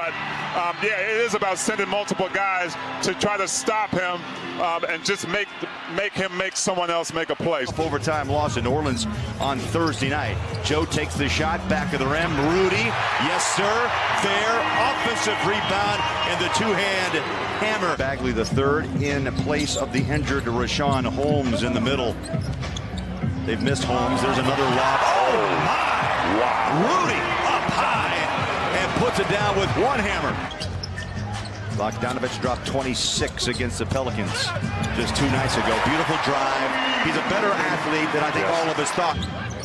But, yeah, it is about sending multiple guys to try to stop him and just make him make someone else make a play. Overtime loss in New Orleans on Thursday night. Joe takes the shot, back of the rim. Rudy, yes sir, fair offensive rebound and the two-hand hammer. Bagley the third in place of the injured Rashawn Holmes in the middle. They've missed Holmes. There's another lob. Oh my! Wow. Rudy up high and puts it down with one hammer. Bogdanovich dropped 26 against the Pelicans just 2 nights ago. Beautiful drive. He's a better athlete than I think all of us thought.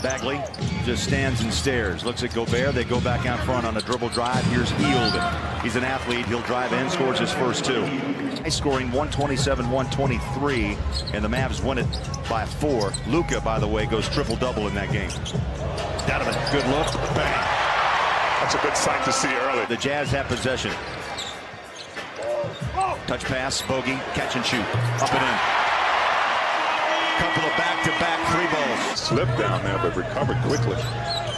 Bagley just stands and stares. Looks at Gobert. They go back out front on a dribble drive. Here's Hield. He's an athlete. He'll drive in, scores his first 2. High scoring 127-123, and the Mavs win it by 4. Luka, by the way, goes triple-double in that game. Donovan, good look. Bang. That's a good sight to see early. The Jazz have possession. Touch pass, bogey, catch and shoot. Up and in. Couple of back-to-back 3 balls. Slipped down there, but recovered quickly.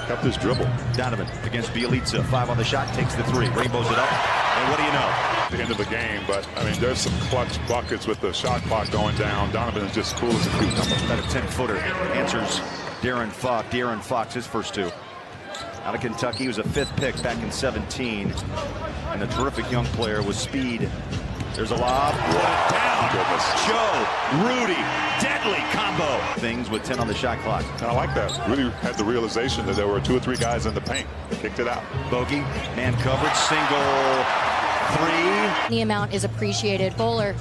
Kept his dribble. Donovan against Bjelica. 5 on the shot, takes the 3. Rainbows it up. And what do you know? The end of the game, but I mean, there's some clutch buckets with the shot clock going down. Donovan is just cool as a cucumber. About a 10-footer. Answers De'Aaron Fox. De'Aaron Fox, his first 2. Out of Kentucky, he was a 5th pick back in 17. And a terrific young player with speed. There's a lob. Down. Joe, Rudy, deadly combo. Things with 10 on the shot clock. And I like that. Rudy had the realization that there were 2 or 3 guys in the paint. Kicked it out. Bogey, man coverage, single 3. The amount is appreciated. Bowler.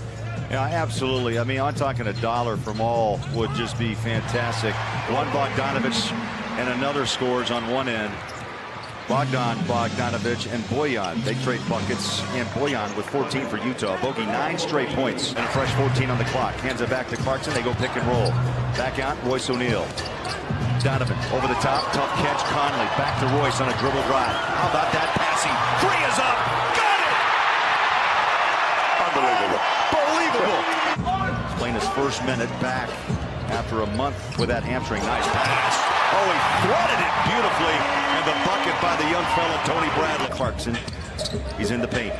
Yeah, absolutely. I mean, I'm talking $1 from all would just be fantastic. One Bogdanovich and another scores on one end. Bogdanovich and Bojan, they trade buckets, and Bojan with 14 for Utah. Bogey 9 straight points and a fresh 14 on the clock. Hands it back to Clarkson. They go pick and roll. Back out, Royce O'Neal. Donovan over the top, tough catch. Conley back to Royce on a dribble drive. How about that passing? 3 is up. Got it! Unbelievable. He's playing his first minute back after a month with that hamstring. Nice pass. Oh, he threaded it beautifully. And the bucket by the young fella, Tony Bradley. Clarkson, he's in the paint.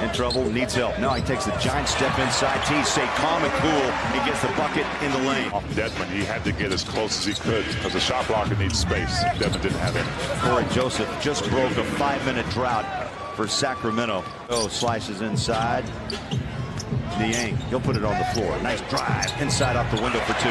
In trouble, needs help. No, he takes a giant step inside. T, stay calm and cool. He gets the bucket in the lane. Off Dedmon, he had to get as close as he could because the shot blocker needs space. Dedmon didn't have any. Corey Joseph just broke a 5-minute drought for Sacramento. Oh, slices inside. Niang, he'll put it on the floor. Nice drive inside off the window for 2.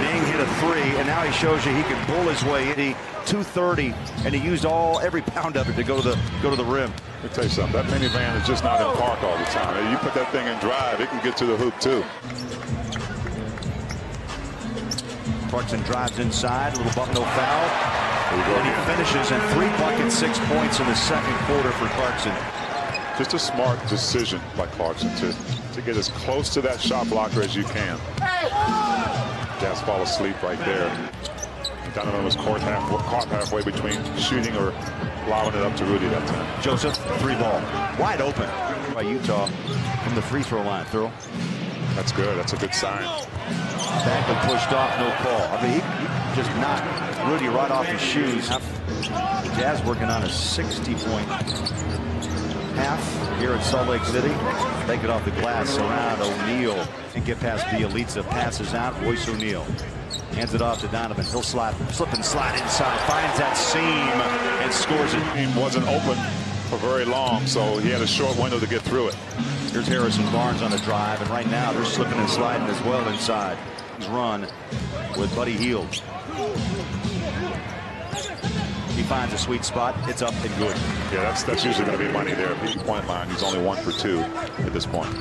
Niang hit a 3, and now he shows you he can pull his way in. 230, and he used every pound of it to go to the rim. Let me tell you something. That minivan is just not in park all the time. You put that thing in drive, it can get to the hoop too. Clarkson drives inside, a little bump, no foul. And he finishes in 3 buckets, 6 points in the second quarter for Clarkson. Just a smart decision by Clarkson to get as close to that shot blocker as you can. Jazz fall asleep right there. Donovan was caught halfway between shooting or allowing it up to Rudy that time. Joseph, 3 ball. Wide open by Utah from the free throw line. Throw. That's good. That's a good sign. Bagley pushed off, no call. I mean, he just knocked Rudy right off his shoes. The Jazz working on a 60-point half here at Salt Lake City. Take it off the glass around O'Neal and get past Bjelica. Passes out, Royce O'Neal. Hands it off to Donovan. He'll slip and slide inside. Finds that seam and scores it. He wasn't open for very long, so he had a short window to get through it. Here's Harrison Barnes on the drive, and right now they're slipping and sliding as well inside. He's run with Buddy Hield. He finds a sweet spot. It's up and good. Yeah, that's usually going to be money there. At the point line, he's only 1 for 2 at this point.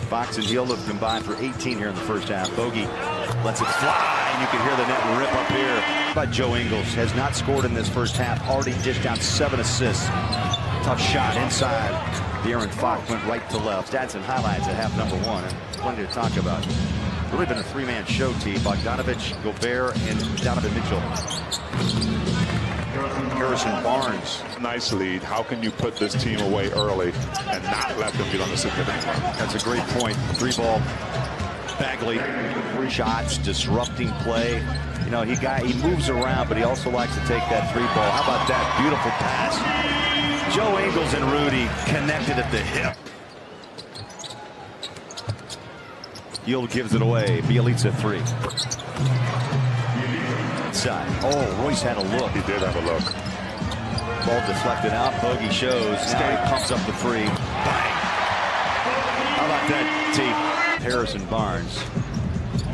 Fox and Hield have combined for 18 here in the first half. Bogey lets it fly, and you can hear the net rip up here. But Joe Ingles has not scored in this first half. Already dished out 7 assists. Tough shot inside. De'Aaron Fox went right to left. Stats and highlights at half number 1, and plenty to talk about. Really been a 3-man show, T. Bogdanovich, Gobert, and Donovan Mitchell. Harrison Barnes. Nice lead. How can you put this team away early and not let them get on the significant run? That's a great point. 3 ball Bagley, shots, disrupting play. You know, he moves around, but he also likes to take that three ball. How about that beautiful pass? Joe Ingles and Rudy connected at the hip. Yield gives it away. Bielitsa three. Inside. Oh, Royce had a look. He did have a look. Ball deflected out. Bogey shows. Now he pumps up the three. Bang. How about that, T? Harrison Barnes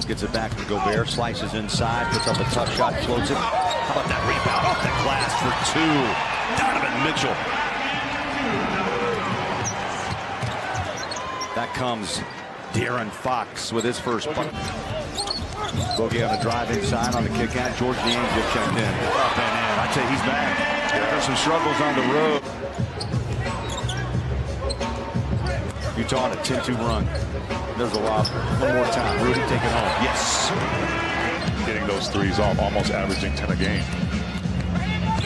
gets it back from Gobert. Slices inside. Puts up a tough shot. Floats it. How about that rebound off the glass for two? Donovan Mitchell. That comes De'Aaron Fox with his first punt. Bogey on a drive inside on the kick out. George D'Angelo checked in. Up and in. I'd say he's back. There's some struggles on the road. Utah on a 10-2 run. There's a lob. One more time. Rudy take it home. Yes. Getting those threes off, almost averaging 10 a game.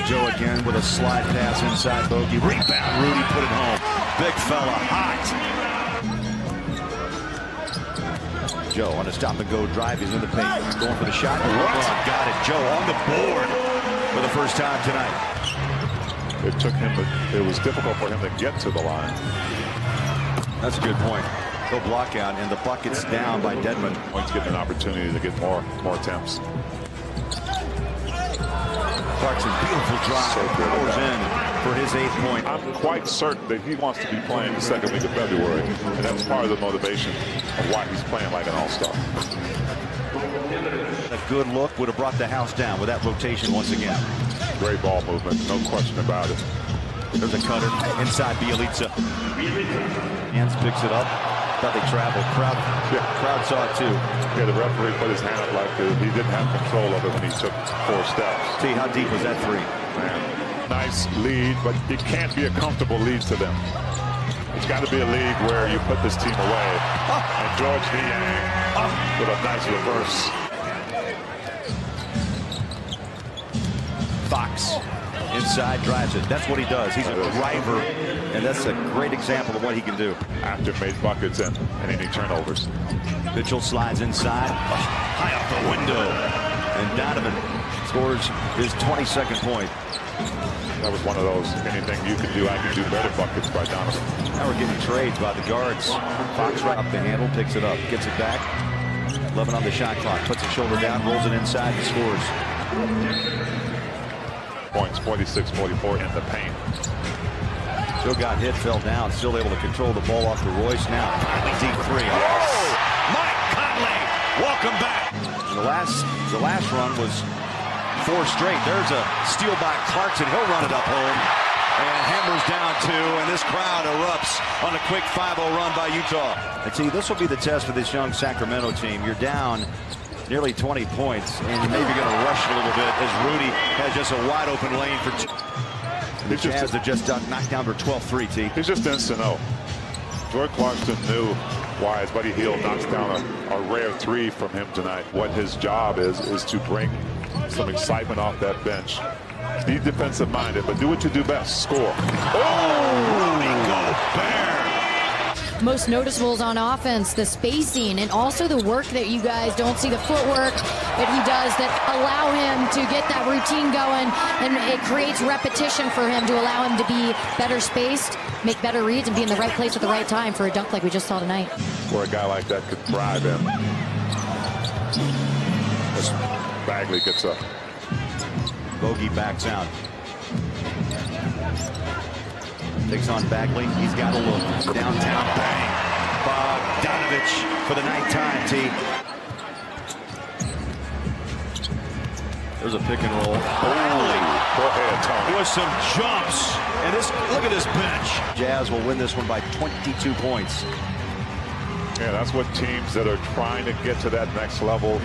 Joe again with a slide pass inside Bogey. Rebound. Rudy put it home. Big fella. Hot. Joe on a stop-and-go drive. He's in the paint. Going for the shot. LeBron got it. Joe on the board for the first time tonight. It was difficult for him to get to the line. That's a good point. He'll block out, and the bucket's down by Dedmon. He's getting an opportunity to get more attempts. Clarkson, beautiful drive. Powers in for his 8th point. I'm quite certain that he wants to be playing the second week of February, and that's part of the motivation of why he's playing like an all-star. A good look would have brought the house down with that rotation once again. Great ball movement, no question about it. There's a cutter inside Bielitsa. Hands picks it up. Thought they traveled. Crowd saw it too. Yeah, the referee put his hand up like he didn't have control of it when he took 4 steps. See, how deep was that three? Man, nice lead, but it can't be a comfortable lead to them. It's got to be a league where you put this team away. And George Niang with a nice reverse. Fox inside, drives it. That's what he does. He's a driver, and that's a great example of what he can do. After made buckets and any turnovers. Mitchell slides inside, high off the window, and Donovan scores his 22nd point. That was one of those, anything you can do, I can do better buckets by Donovan. Now we're getting trades by the guards. Fox right up the handle, picks it up, gets it back. 11 on the shot clock, puts his shoulder down, rolls it inside, and scores. Points, 46-44 in the paint. Joe got hit, fell down, still able to control the ball off to Royce. Now, Conley deep three. Yes. Oh, Mike Conley, welcome back. The last run was 4 straight. There's a steal by Clarkson. He'll run it up home. And hammers down 2, and this crowd erupts on a quick 5-0 run by Utah. And see, this will be the test for this young Sacramento team. You're down nearly 20 points, and you may be going to rush a little bit as Rudy has just a wide open lane for 2. The Jazz have just knocked down for 12-3, T. He's just instant to know. Jordan Clarkson knew why his buddy Hield knocks down a rare 3 from him tonight. What his job is to bring some excitement off that bench. Be defensive minded, but do what you do best, score. Oh, Rudy Gobert. Most noticeables on offense, the spacing, and also the work that you guys don't see, the footwork that he does that allow him to get that routine going, and it creates repetition for him to allow him to be better spaced, make better reads, and be in the right place at the right time for a dunk like we just saw tonight. Where a guy like that could thrive in. As Bagley gets up. Bogey backs out. Takes on Bagley. He's got a look. Downtown. Bang. Bogdanovich for the night time, T. There's a pick and roll. Bagley. Go ahead, Tony. With some jumps. And this, look at this bench. Jazz will win this one by 22 points. Yeah, that's what teams that are trying to get to that next level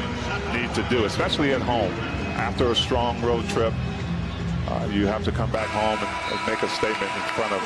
need to do, especially at home. After a strong road trip, you have to come back home and make a statement in front of